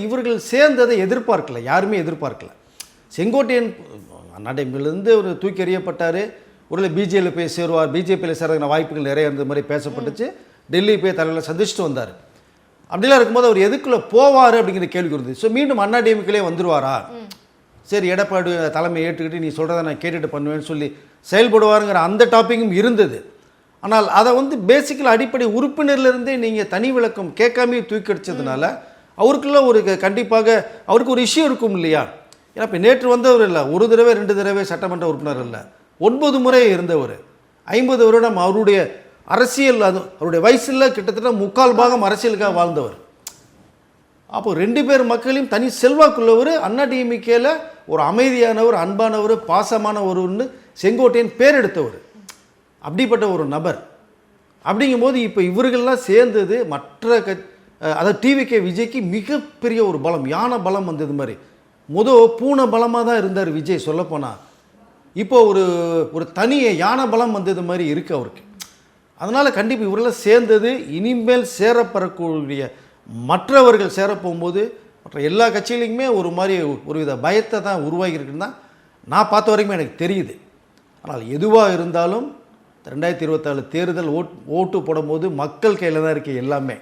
இவர்கள் சேர்ந்ததை எதிர்பார்க்கல, யாருமே எதிர்பார்க்கல. செங்கோட்டையன் நடைமுறையிலிருந்து ஒரு தூக்கி எறியப்பட்டார். ஒருவேளை பிஜேபியில் போய் சேருவார், பிஜேபியில் சேர்றதுக்கான வாய்ப்புகள் நிறைய இருந்த மாதிரி பேசப்பட்டுச்சு. டெல்லி போய் தலைவரில் சந்திச்சுட்டு வந்தார். அப்படிலாம் இருக்கும்போது அவர் எதுக்குள்ளே போவார் அப்படிங்கிற கேள்வி இருந்தது. ஸோ மீண்டும் அண்ணாடிஎம்கேலே வந்துருவாரா, சரி எடப்பாடி தலைமை ஏற்றுக்கிட்டு நீ சொல்கிறத நான் கேட்டுட்டு பண்ணுவேன்னு சொல்லி செயல்படுவாருங்கிற அந்த டாப்பிக்கும் இருந்தது. ஆனால் அதை பேசிக்கலாக அடிப்படை உறுப்பினர்லேருந்தே நீங்கள் தனி விளக்கம் கேட்காமே தூக்கி அடித்ததுனால அவருக்குள்ள ஒரு கண்டிப்பாக அவருக்கு ஒரு இஷ்யூ இருக்கும் இல்லையா. ஏன்னா இப்போ நேற்று வந்தவர் இல்லை, ஒரு தடவை 2 தடவை சட்டமன்ற உறுப்பினர் இல்லை, 9 முறை இருந்தவர், 50 வருடம் அவருடைய அரசியல், அது அவருடைய வயசில் கிட்டத்தட்ட 3/4 பாகம் அரசியலுக்காக வாழ்ந்தவர். அப்போ 2 பேர் மக்களையும் தனி செல்வாக்குள்ளவர். அண்ணாடிஎம்கேல ஒரு அமைதியானவர், அன்பானவர், பாசமானவர்னு செங்கோட்டையன் பேர் எடுத்தவர். அப்படிப்பட்ட ஒரு நபர். அப்படிங்கும்போது இப்போ இவர்கள்லாம் சேர்ந்தது மற்ற அதாவது டிவிகே விஜய்க்கு மிகப்பெரிய ஒரு பலம், யானை பலம் வந்தது மாதிரி. பூனை பலமாக தான் இருந்தார் விஜய் சொல்லப்போனால். இப்போ ஒரு தனி யானை பலம் வந்தது மாதிரி இருக்குது அவருக்கு. அதனால் கண்டிப்பாக இவரெல்லாம் சேர்ந்தது இனிமேல் சேரப்படக்கூடிய மற்றவர்கள் சேரப்போகும்போது மற்ற எல்லா கட்சியிலையுமே ஒரு மாதிரி ஒருவித பயத்தை தான் உருவாகியிருக்குன்னு தான் நான் பார்த்த வரைக்குமே எனக்கு தெரியுது. ஆனால் எதுவாக இருந்தாலும் 2024 தேர்தல் ஓட்டு போடும்போது மக்கள் கையில் தான் இருக்குது எல்லாமே.